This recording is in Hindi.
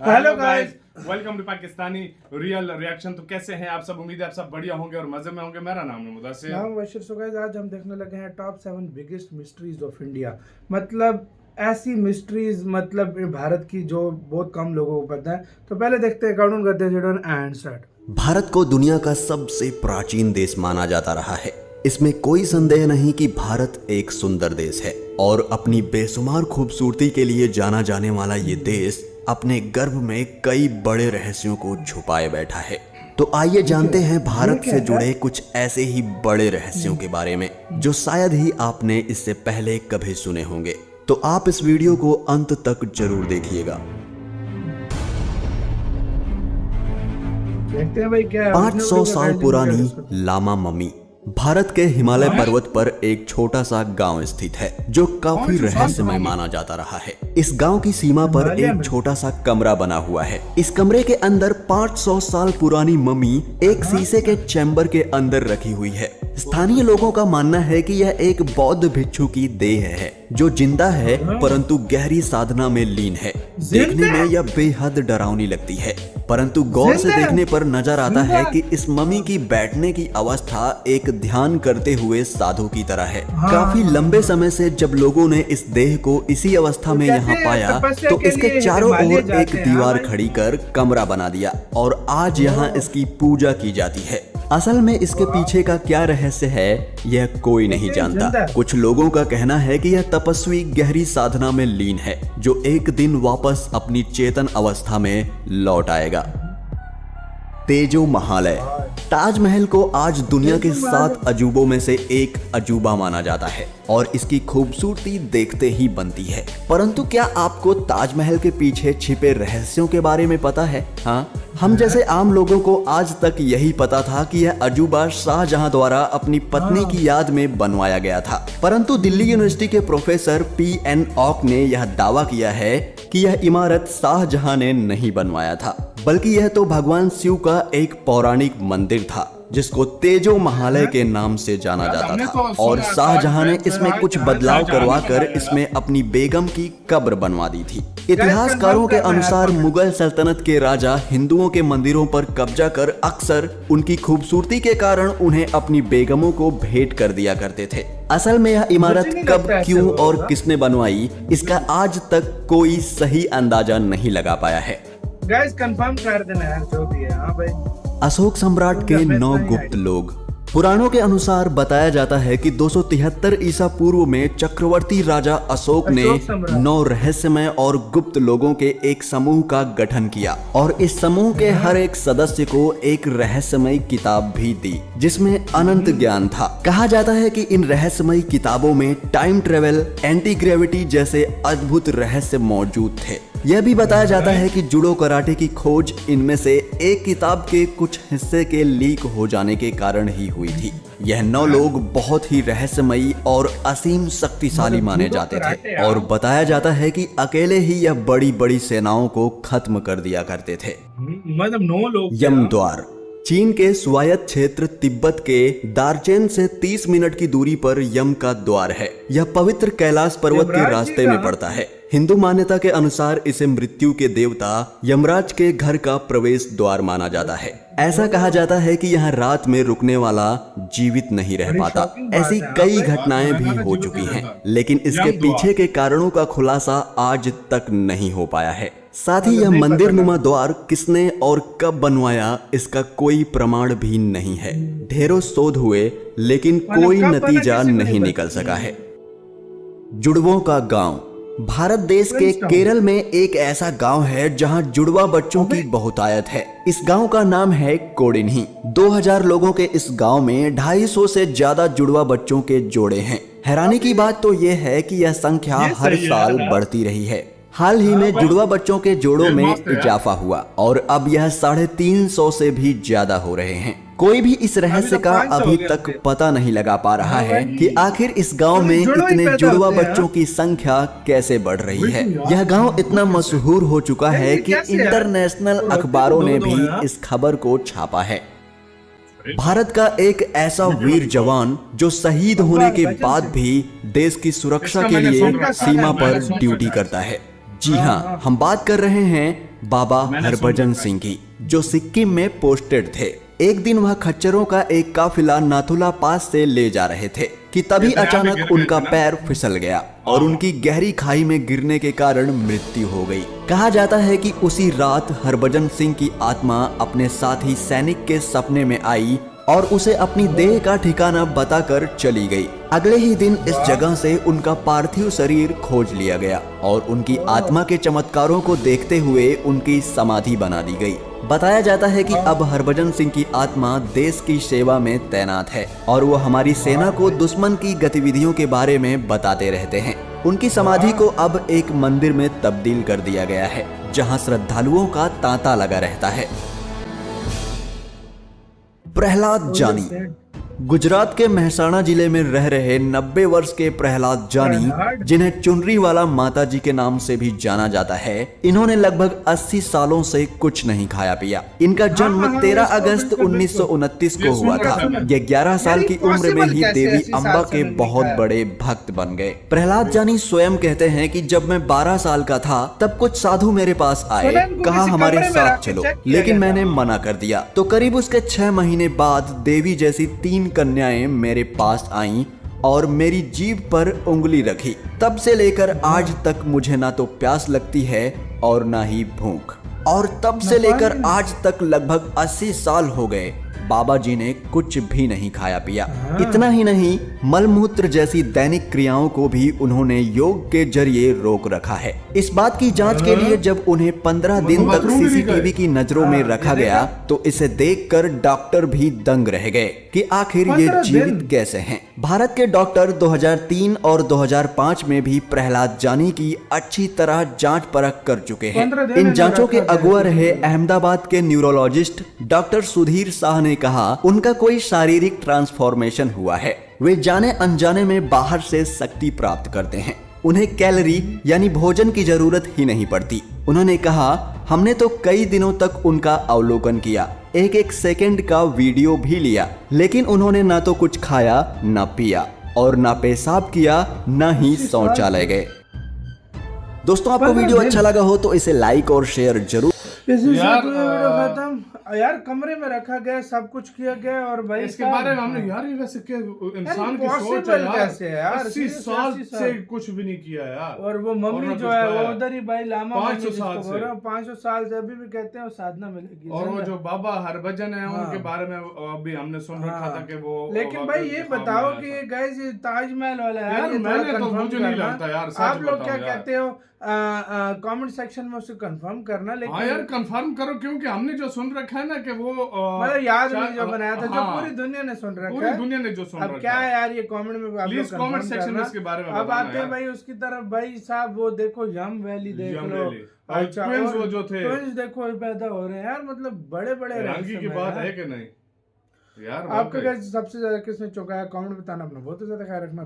Hello guys, welcome to Pakistani real reaction. तो कैसे हैं आप सब? उम्मीद है आप सब बढ़िया होंगे और मजे में होंगे। मेरा नाम है मुदस्सिर। नाम बशीर। सो गाइस, आज हम देखने लगे हैं top 7 biggest mysteries of India. मतलब ऐसी मिस्ट्रीज, मतलब भारत की जो बहुत कम लोगों को पता है। तो पहले देखते हैं, काउंट करते हैं एंड स्टार्ट। भारत को दुनिया का सबसे प्राचीन देश माना जाता रहा है। इसमें कोई संदेह नहीं कि भारत एक सुंदर देश है और अपनी बेशुमार खूबसूरती के लिए जाना जाने वाला ये देश अपने गर्भ में कई बड़े रहस्यों को छुपाए बैठा है। तो आइए जानते हैं भारत से जुड़े कुछ ऐसे ही बड़े रहस्यों के बारे में जो शायद ही आपने इससे पहले कभी सुने होंगे। तो आप इस वीडियो को अंत तक जरूर देखिएगा। देखते हैं भाई क्या है। 500 साल पुरानी लामा मम्मी। भारत के हिमालय पर्वत पर एक छोटा सा गांव स्थित है जो काफी रहस्यमय माना जाता रहा है। इस गांव की सीमा पर एक छोटा सा कमरा बना हुआ है। इस कमरे के अंदर 500 साल पुरानी मम्मी एक शीशे के चैम्बर के अंदर रखी हुई है। स्थानीय लोगों का मानना है कि यह एक बौद्ध भिक्षु की देह है जो जिंदा है परंतु गहरी साधना में लीन है। देखने में यह बेहद डरावनी लगती है, परंतु गौर से देखने पर नजर आता है कि इस मम्मी की बैठने की अवस्था एक ध्यान करते हुए साधु की तरह है। काफी लंबे समय से जब लोगों ने इस देह को इसी अवस्था में यहाँ पाया तो इसके चारों ओर एक दीवार खड़ी कर कमरा बना दिया और आज यहाँ इसकी पूजा की जाती है। असल में इसके पीछे का क्या रहस्य है यह कोई नहीं जानता। कुछ लोगों का कहना है कि यह तपस्वी गहरी साधना में लीन है जो एक दिन वापस अपनी चेतन अवस्था में लौट आएगा। तेजो महालय। ताजमहल को आज दुनिया के 7 अजूबों में से एक अजूबा माना जाता है और इसकी खूबसूरती देखते ही बनती है। परंतु क्या आपको ताजमहल के पीछे छिपे रहस्यों के बारे में पता है? हाँ, हम जैसे आम लोगों को आज तक यही पता था कि यह अजूबा शाहजहां द्वारा अपनी पत्नी की याद में बनवाया गया था। परंतु दिल्ली यूनिवर्सिटी के प्रोफेसर PN ऑक ने यह दावा किया है कि यह इमारत शाहजहां ने नहीं बनवाया था, बल्कि यह तो भगवान शिव का एक पौराणिक मंदिर था जिसको तेजो महालय के नाम से जाना जाता था और शाहजहां ने इसमें कुछ बदलाव करवाकर इसमें अपनी बेगम की कब्र बनवा दी थी। इतिहासकारों के अनुसार मुगल सल्तनत के राजा हिंदुओं के मंदिरों पर कब्जा कर अक्सर उनकी खूबसूरती के कारण उन्हें अपनी बेगमों को भेंट कर दिया करते थे। असल में यह इमारत कब, क्यों और किसने बनवाई इसका आज तक कोई सही अंदाजा नहीं लगा पाया है। गाइस कंफर्म कर देना यार जो भी है। हाँ भाई। अशोक सम्राट के 9 गुप्त लोग। पुराणों के अनुसार बताया जाता है कि 273 ईसा पूर्व में चक्रवर्ती राजा अशोक ने 9 रहस्यमय और गुप्त लोगों के एक समूह का गठन किया और इस समूह के हर एक सदस्य को एक रहस्यमय किताब भी दी जिसमें अनंत ज्ञान था। कहा जाता है कि इन रहस्यमय किताबों में टाइम ट्रेवल, एंटी ग्रेविटी जैसे अद्भुत रहस्य मौजूद थे। यह भी बताया जाता है कि जुडो कराटे की खोज इनमें से एक किताब के कुछ हिस्से के लीक हो जाने के कारण ही हुई थी। यह 9 लोग बहुत ही रहस्यमयी और असीम शक्तिशाली माने जाते थे और बताया जाता है कि अकेले ही यह बड़ी बड़ी सेनाओं को खत्म कर दिया करते थे। मतलब 9 लोग। यम द्वार। चीन के स्वायत्त क्षेत्र तिब्बत के दार्चेन से 30 मिनट की दूरी पर यम का द्वार है। यह पवित्र कैलाश पर्वत के रास्ते में पड़ता है। हिंदू मान्यता के अनुसार इसे मृत्यु के देवता यमराज के घर का प्रवेश द्वार माना जाता है। ऐसा कहा जाता है कि यहाँ रात में रुकने वाला जीवित नहीं रह पाता। ऐसी कई घटनाएं भी हो चुकी हैं, लेकिन इसके पीछे के कारणों का खुलासा आज तक नहीं हो पाया है। साथ ही यह मंदिर नुमा द्वार किसने और कब बनवाया इसका कोई प्रमाण भी नहीं है। ढेरों शोध हुए लेकिन कोई नतीजा नहीं निकल सका है। जुड़वों का गांव। भारत देश के केरल में एक ऐसा गांव है जहां जुड़वा बच्चों की बहुतायत है। इस गांव का नाम है कोडिन्ही। 2000 लोगों के इस गांव में 250 से ज्यादा जुड़वा बच्चों के जोड़े हैं। हैरानी की बात तो यह है कि यह संख्या हर साल बढ़ती रही है। हाल ही में जुड़वा बच्चों के जोड़ों में इजाफा हुआ और अब यह 350 से भी ज्यादा हो रहे हैं। कोई भी इस रहस्य का अभी तक पता नहीं लगा पा रहा है कि आखिर इस गांव में इतने जुड़वा बच्चों की संख्या कैसे बढ़ रही है। यह गांव इतना मशहूर हो चुका है कि इंटरनेशनल अखबारों ने भी इस खबर को छापा है। भारत का एक ऐसा वीर जवान जो शहीद होने के बाद भी देश की सुरक्षा के लिए सीमा पर ड्यूटी करता है। जी हाँ, हम बात कर रहे हैं बाबा मैंने हरभजन सुन सिंह की, जो सिक्किम में पोस्टेड थे। एक दिन वह खच्चरों का एक काफिला नाथुला पास से ले जा रहे थे कि तभी ये दरिया में गिर अचानक गए उनका थे ना? पैर फिसल गया और उनकी गहरी खाई में गिरने के कारण मृत्यु हो गई। कहा जाता है कि उसी रात हरभजन सिंह की आत्मा अपने साथी सैनिक के सपने में आई और उसे अपनी देह का ठिकाना बताकर चली गई। अगले ही दिन इस जगह से उनका पार्थिव शरीर खोज लिया गया और उनकी आत्मा के चमत्कारों को देखते हुए उनकी समाधि बना दी गई। बताया जाता है कि अब हरभजन सिंह की आत्मा देश की सेवा में तैनात है और वो हमारी सेना को दुश्मन की गतिविधियों के बारे में बताते रहते हैं। उनकी समाधि को अब एक मंदिर में तब्दील कर दिया गया है, जहां श्रद्धालुओं का तांता लगा रहता है। प्रहलाद जानी। गुजरात के मेहसाणा जिले में रह रहे 90 वर्ष के प्रहलाद जानी, जिन्हें चुनरी वाला माता जी के नाम से भी जाना जाता है, इन्होंने लगभग 80 सालों से कुछ नहीं खाया पिया। इनका जन्म 13 अगस्त 1929 को हुआ था। ये 11 साल की उम्र में ही देवी अम्बा के बहुत बड़े भक्त बन गए। प्रहलाद जानी स्वयं कहते हैं कि जब मैं 12 साल का था तब कुछ साधु मेरे पास आए, कहा हमारे साथ चलो, लेकिन मैंने मना कर दिया। तो करीब उसके 6 महीने बाद देवी जैसी 3 कन्याएं मेरे पास आईं और मेरी जीभ पर उंगली रखी। तब से लेकर आज तक मुझे ना तो प्यास लगती है और ना ही भूख। और तब से लेकर आज तक लगभग 80 साल हो गए, बाबा जी ने कुछ भी नहीं खाया पिया। इतना ही नहीं, मलमूत्र जैसी दैनिक क्रियाओं को भी उन्होंने योग के जरिए रोक रखा है। इस बात की जांच के लिए जब उन्हें 15 दिन तक सीसीटीवी की नजरों में रखा गया तो इसे देखकर डॉक्टर भी दंग रह गए कि आखिर ये जीवित कैसे हैं। भारत के डॉक्टर 2003 और 2005 में भी प्रहलाद जानी की अच्छी तरह जांच परख कर चुके हैं। इन जांचों के अगुआ रहे अहमदाबाद के न्यूरोलॉजिस्ट डॉक्टर सुधीर शाह ने कहा उनका कोई शारीरिक ट्रांसफॉर्मेशन हुआ है। वे जाने अनजाने में बाहर से शक्ति प्राप्त करते हैं। उन्हें कैलोरी यानी भोजन की जरूरत ही नहीं पड़ती। उन्होंने कहा हमने तो कई दिनों तक उनका अवलोकन किया, एक एक सेकंड का वीडियो भी लिया, लेकिन उन्होंने ना तो कुछ खाया, ना पिया और ना पेशाब किया, ना ही शौचालय गए। दोस्तों, आपको वीडियो अच्छा लगा हो तो इसे लाइक और शेयर जरूर। खत्म यार, कमरे में रखा गया, सब कुछ किया गया और भाई इसके बारे में हमने यार ये वैसे क्या इंसान की सोच है यार, 80 साल से कुछ भी नहीं किया यार। और वो मम्मी जो है वो उधर ही भाई लामा 500 साल से 500 साल से अभी भी कहते हैं साधना मिलेगी। और वो जो बाबा हरभजन है उनके बारे में अभी हमने सुन रखा था कि वो, लेकिन भाई ये बताओ कि गाइस ये ताजमहल वाला है यार, मैंने तो मुझे नहीं लगता यार, आप लोग क्या कहते हो कमेंट सेक्शन में उसे कंफर्म करना। लेकिन हाँ यार कंफर्म करो, क्योंकि हमने जो सुन रखा है ना कि वो मतलब याद नहीं जो बनाया था, जो पूरी दुनिया ने सुन रखा है, पूरी दुनिया ने जो सुन रखा है। अब क्या है यार, ये कमेंट में प्लीज कमेंट सेक्शन में इसके बारे में अब आते हैं भाई उसकी तरफ। भाई साहब वो देखो यम वैली देख लो, अच्छा ट्विंस वो जो थे, ट्विंस देखो पैदा हो रहे हैं यार, मतलब बड़े बड़े हैरानगी की बात है कि नहीं यार। आपका सबसे ज्यादा किसने चौंकाया, कमेंट बताना। अपना बहुत ज्यादा ख्याल रखना।